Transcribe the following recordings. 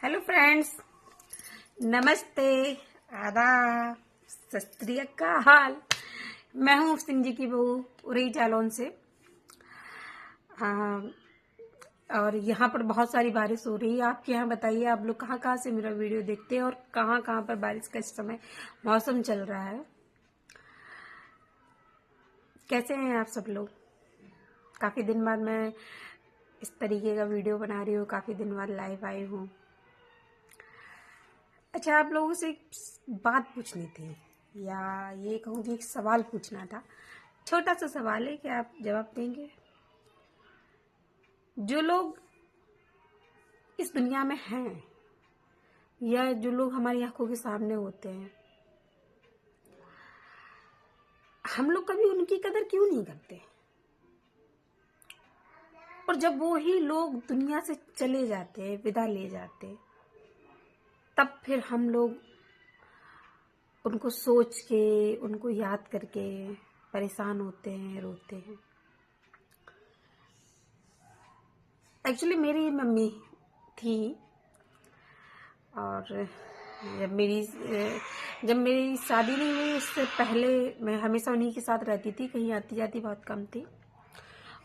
Hello friends, नमस्ते, आदाब, सत श्री अकाल। मैं हूँ सिंह जी की बहू उरई जालौन से। और यहाँ पर बहुत सारी बारिश हो रही है। आपके यहाँ बताइए, आप लोग कहाँ कहाँ से मेरा वीडियो देखते हैं और कहाँ कहाँ पर बारिश का इस समय मौसम चल रहा है। कैसे हैं आप सब लोग? काफ़ी दिन बाद मैं इस तरीके का वीडियो बना रही हूँ, काफ़ी दिन बाद लाइव आई हूँ। अच्छा, आप लोगों से एक बात पूछनी थी, या ये कहूँ कि एक सवाल पूछना था। छोटा सा सवाल है कि आप जवाब देंगे। जो लोग इस दुनिया में हैं या जो लोग हमारी आंखों के सामने होते हैं, हम लोग कभी उनकी कदर क्यों नहीं करते? और जब वो ही लोग दुनिया से चले जाते, विदा ले जाते, तब फिर हम लोग उनको सोच के, उनको याद करके परेशान होते हैं, रोते हैं। एक्चुअली मेरी मम्मी थी, और जब मेरी शादी नहीं हुई उससे पहले मैं हमेशा उन्हीं के साथ रहती थी, कहीं आती जाती बहुत कम थी।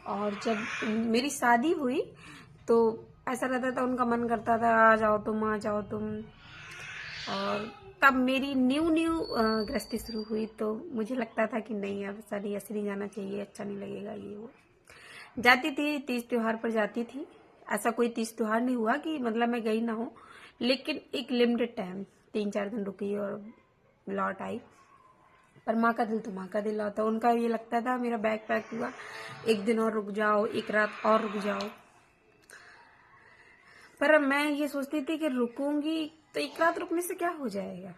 और जब मेरी शादी हुई तो ऐसा रहता था, उनका मन करता था आ जाओ तुम, आ जाओ तुम। और तब मेरी न्यू गृहस्थी शुरू हुई, तो मुझे लगता था कि नहीं, अब शादी ऐसे नहीं जाना चाहिए, अच्छा नहीं लगेगा ये वो। जाती थी, तीज त्योहार पर जाती थी। ऐसा कोई तीज त्योहार नहीं हुआ कि मतलब मैं गई ना हूँ, लेकिन एक लिमिटेड टाइम 3-4 दिन रुकी और लौट आई। पर माँ का दिल तो माँ का दिल होता। उनका ये लगता था, मेरा बैग पैक हुआ, एक दिन और रुक जाओ, एक रात और रुक जाओ। पर मैं ये सोचती थी कि रुकूंगी तो एक रात रुकने से क्या हो जाएगा,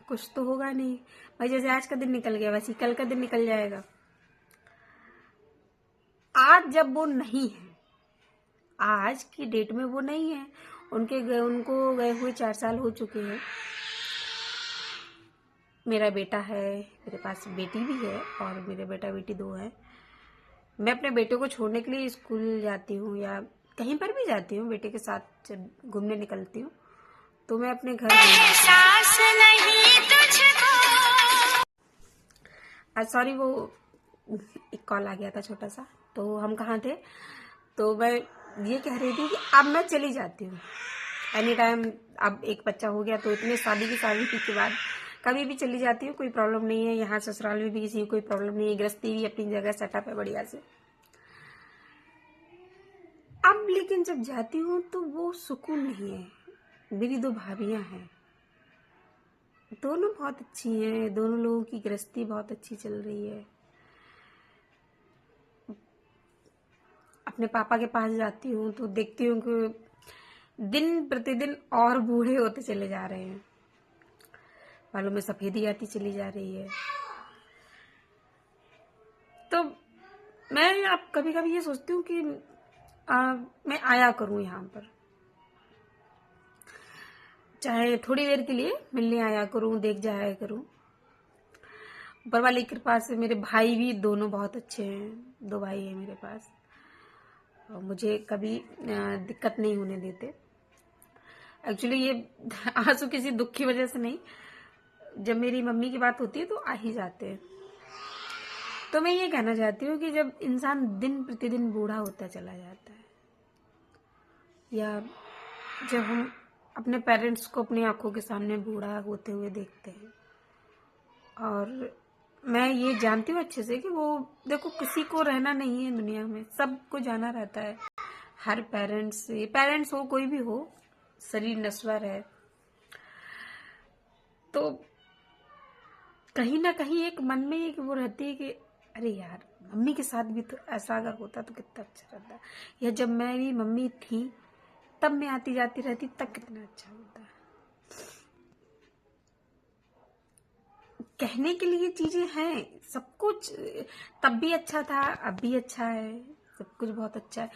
कुछ तो होगा नहीं भाई। जैसे आज का दिन निकल गया वैसे कल का दिन निकल जाएगा। आज जब वो नहीं है, आज की डेट में वो नहीं है, उनको गए हुए 4 साल हो चुके हैं। मेरा बेटा है, मेरे पास बेटी भी है, और मेरे बेटा बेटी 2 हैं। मैं अपने बेटे को छोड़ने के लिए स्कूल जाती हूँ या कहीं पर भी जाती हूँ, बेटे के साथ जब घूमने निकलती हूँ तो मैं अपने घर सॉरी, वो एक कॉल आ गया था छोटा सा। तो हम कहाँ थे, तो मैं ये कह रही थी कि अब मैं चली जाती हूँ एनी टाइम। अब एक बच्चा हो गया तो इतने शादी के बाद कभी भी चली जाती हूँ, कोई प्रॉब्लम नहीं है। यहाँ ससुराल में भी किसी को कोई प्रॉब्लम नहीं है, गृहस्थी भी अपनी जगह सेटअप है बढ़िया से। अब लेकिन जब जाती हूँ तो वो सुकून नहीं है। मेरी 2 भाभियाँ हैं, दोनों बहुत अच्छी हैं, दोनों लोगों की गृहस्थी बहुत अच्छी चल रही है। अपने पापा के पास जाती हूँ तो देखती हूँ कि दिन प्रतिदिन और बूढ़े होते चले जा रहे हैं, बालों में सफेदी आती चली जा रही है। तो मैं अब कभी कभी ये सोचती हूँ कि मैं आया करूँ यहाँ पर, चाहे थोड़ी देर के लिए मिलने आया करूँ, देख जाया करूँ। ऊपर वाली की कृपा से मेरे भाई भी दोनों बहुत अच्छे हैं, 2 भाई हैं मेरे पास, और मुझे कभी दिक्कत नहीं होने देते। एक्चुअली ये आंसू किसी दुख की वजह से नहीं, जब मेरी मम्मी की बात होती है तो आ ही जाते हैं। तो मैं ये कहना चाहती हूँ कि जब इंसान दिन प्रतिदिन बूढ़ा होता चला जाता है, या जब हम अपने पेरेंट्स को अपनी आंखों के सामने बूढ़ा होते हुए देखते हैं, और मैं ये जानती हूँ अच्छे से कि वो, देखो, किसी को रहना नहीं है दुनिया में, सबको जाना रहता है। हर पेरेंट्स हो, कोई भी हो, शरीर नश्वर है। तो कहीं ना कहीं एक मन में एक वो रहती है कि अरे यार, मम्मी के साथ भी तो ऐसा अगर होता तो कितना अच्छा रहता, या जब मेरी मम्मी थी तब मैं आती जाती रहती तब कितना अच्छा होता। कहने के लिए चीजें हैं, सब कुछ तब भी अच्छा था, अब भी अच्छा है, सब कुछ बहुत अच्छा है।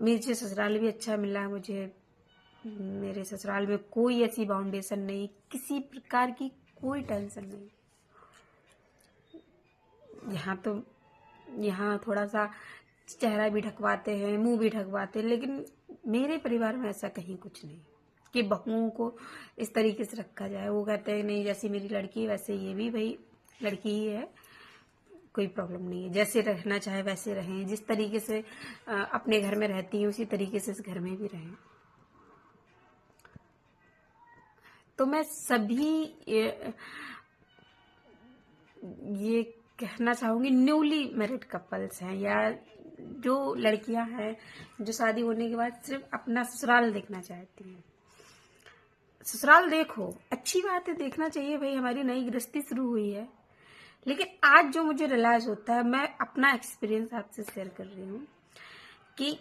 मुझे ससुराल भी अच्छा मिला है मुझे। मेरे ससुराल में कोई ऐसी बाउंडेशन नहीं, किसी प्रकार की कोई टेंशन नहीं। यहाँ थोड़ा सा चेहरा भी ढकवाते हैं, मुंह भी ढकवाते हैं, लेकिन मेरे परिवार में ऐसा कहीं कुछ नहीं। कि बहुओं को इस तरीके से रखा जाए। वो कहते हैं नहीं, जैसी मेरी लड़की है वैसे ये भी भाई लड़की ही है, कोई प्रॉब्लम नहीं है, जैसे रहना चाहे वैसे रहें, जिस तरीके से अपने घर में रहती है उसी तरीके से इस घर में भी रहें। तो मैं सभी ये कहना चाहूंगी, न्यूली मैरिड कपल्स हैं या जो लड़कियां हैं जो शादी होने के बाद सिर्फ अपना ससुराल देखना चाहती हैं, ससुराल देखो, अच्छी बात है, देखना चाहिए भाई, हमारी नई गृहस्थी शुरू हुई है। लेकिन आज जो मुझे रियलाइज होता है, मैं अपना एक्सपीरियंस आपसे शेयर कर रही हूँ कि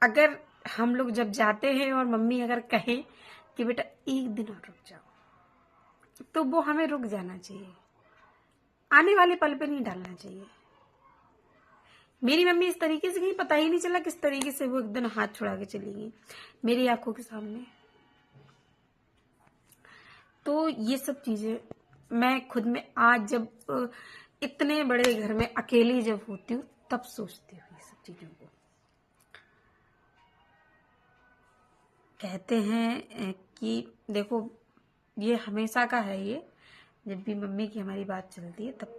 अगर हम लोग जब जाते हैं और मम्मी अगर कहें कि बेटा एक दिन और रुक जाओ, तो वो हमें रुक जाना चाहिए, आने वाले पल पे नहीं डालना चाहिए। मेरी मम्मी इस तरीके से गई, पता ही नहीं चला किस तरीके से वो एकदम हाथ छुड़ा के चली गई मेरी आंखों के सामने। तो ये सब चीजें मैं खुद में आज जब इतने बड़े घर में अकेली जब होती हूँ तब सोचती हूँ ये सब चीजों को। कहते हैं कि देखो ये हमेशा का है, ये जब भी मम्मी की हमारी बात चलती है तब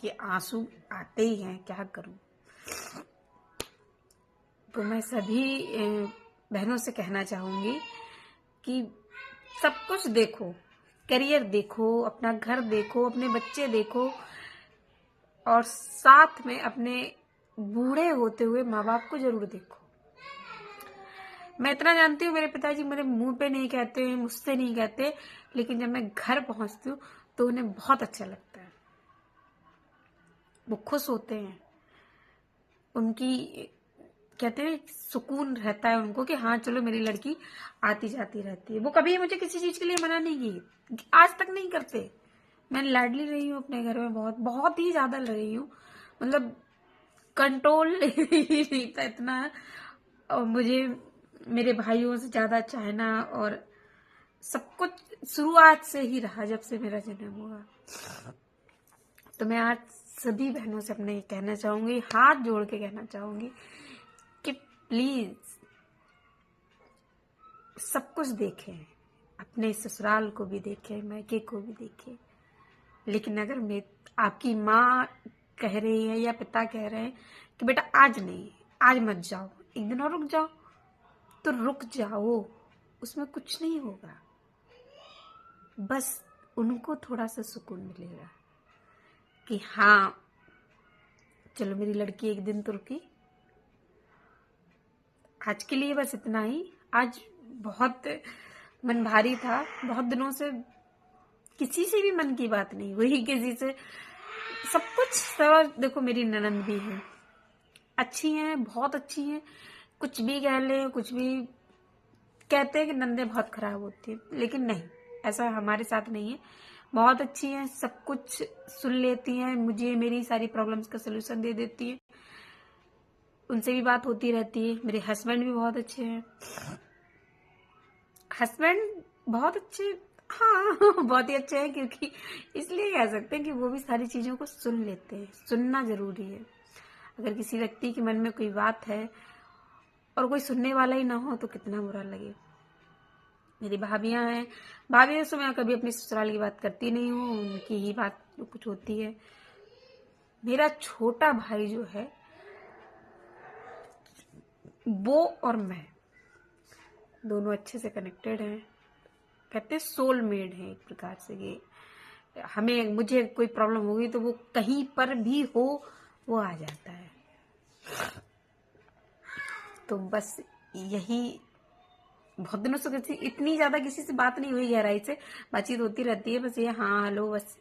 ये आंसू आते ही हैं, क्या करूं। तो मैं सभी बहनों से कहना चाहूंगी कि सब कुछ देखो, करियर देखो, अपना घर देखो, अपने बच्चे देखो, और साथ में अपने बूढ़े होते हुए माँ बाप को जरूर देखो। मैं इतना जानती हूँ, मेरे पिताजी मेरे मुंह पे नहीं कहते हैं, मुझसे नहीं कहते, लेकिन जब मैं घर पहुंचती हूँ तो उन्हें बहुत अच्छा लगता है, वो खुश होते हैं, उनकी कहते हैं सुकून रहता है उनको कि हाँ चलो मेरी लड़की आती जाती रहती है। वो कभी मुझे किसी चीज के लिए मना नहीं की, आज तक नहीं करते। मैं लाडली रही हूँ अपने घर में, बहुत बहुत ही ज्यादा रही हूँ, मतलब कंट्रोल नहीं था इतना, और मुझे मेरे भाइयों से ज्यादा चाहना और सब कुछ शुरुआत से ही रहा जब से मेरा जन्म हुआ। तो मैं आज सभी बहनों से अपने कहना चाहूंगी, हाथ जोड़ के कहना चाहूंगी कि प्लीज सब कुछ देखें, अपने ससुराल को भी देखें, मायके को भी देखें, लेकिन अगर मैं आपकी माँ कह रही है या पिता कह रहे हैं कि बेटा आज नहीं, आज मत जाओ, एक दिन और रुक जाओ, तो रुक जाओ, उसमें कुछ नहीं होगा, बस उनको थोड़ा सा सुकून मिलेगा कि हाँ चलो मेरी लड़की एक दिन तो रुकी। आज के लिए बस इतना ही। आज बहुत मन भारी था, बहुत दिनों से किसी से भी मन की बात नहीं हुई, किसी से सब कुछ सब। देखो मेरी ननद भी है, अच्छी हैं, बहुत अच्छी हैं, कुछ भी कह ले, कुछ भी कहते हैं कि नंदें बहुत खराब होती है, लेकिन नहीं, ऐसा हमारे साथ नहीं है, बहुत अच्छी हैं, सब कुछ सुन लेती हैं, मुझे मेरी सारी प्रॉब्लम्स का सलूशन दे देती है, उनसे भी बात होती रहती है। मेरे हस्बैंड भी बहुत अच्छे हैं, हस्बैंड बहुत अच्छे, हाँ बहुत ही अच्छे हैं, क्योंकि इसलिए कह सकते हैं कि वो भी सारी चीजों को सुन लेते हैं, सुनना जरूरी है। अगर किसी व्यक्ति के मन में कोई बात है और कोई सुनने वाला ही ना हो तो कितना बुरा लगे। मेरी भाभियां हैं, भाभियों से मैं कभी अपनी ससुराल की बात करती नहीं हूँ, उनकी ही बात कुछ होती है। मेरा छोटा भाई जो है वो और मैं दोनों अच्छे से कनेक्टेड हैं, कहते हैं सोलमेट हैं एक प्रकार से। ये हमें मुझे कोई प्रॉब्लम होगी तो वो कहीं पर भी हो वो आ जाता है। तो बस यही, बहुत दिनों से किसी इतनी ज्यादा किसी से बात नहीं हुई, गहराई से बातचीत होती रहती है, बस ये हाँ हेलो, बस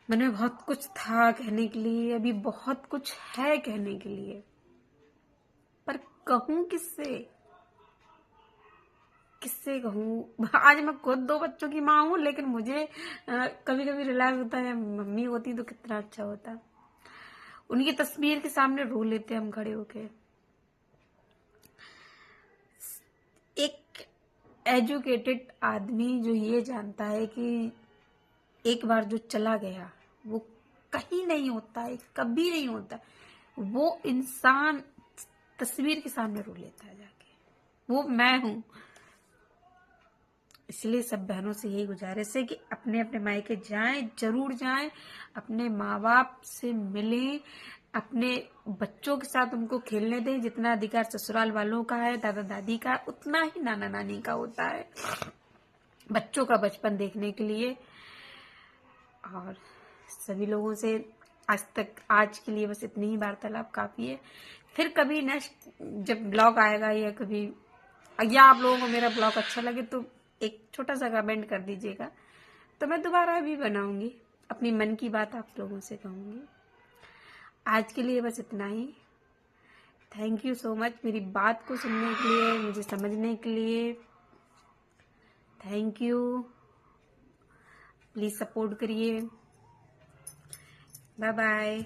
मन में बहुत कुछ था कहने के लिए, अभी बहुत कुछ है कहने के लिए, पर कहूं किससे, किससे कहूँ। आज मैं खुद 2 बच्चों की माँ हूँ, लेकिन मुझे कभी कभी रियलाइज होता है मम्मी होती तो कितना अच्छा होता। उनकी तस्वीर के सामने रो लेते हम खड़े होके। एक एजुकेटेड आदमी जो ये जानता है कि एक बार जो चला गया वो कहीं नहीं होता है, कभी नहीं होता, वो इंसान तस्वीर के सामने रो लेता है जाके, वो मैं हूं। इसलिए सब बहनों से यही गुजारिश है कि अपने अपने मायके जाएं, जरूर जाएं, अपने माँ बाप से मिलें, अपने बच्चों के साथ उनको खेलने दें। जितना अधिकार ससुराल वालों का है, दादा दादी का है, उतना ही नाना नानी का होता है बच्चों का बचपन देखने के लिए। और सभी लोगों से आज के लिए बस इतनी ही वार्तालाप काफी है। फिर कभी नेक्स्ट जब ब्लॉग आएगा या आप लोगों को मेरा ब्लॉग अच्छा लगे तो एक छोटा सा कमेंट कर दीजिएगा, तो मैं दोबारा भी बनाऊंगी, अपनी मन की बात आप लोगों से कहूंगी। आज के लिए बस इतना ही। थैंक यू सो मच मेरी बात को सुनने के लिए, मुझे समझने के लिए। Thank you. प्लीज सपोर्ट करिए। Bye bye.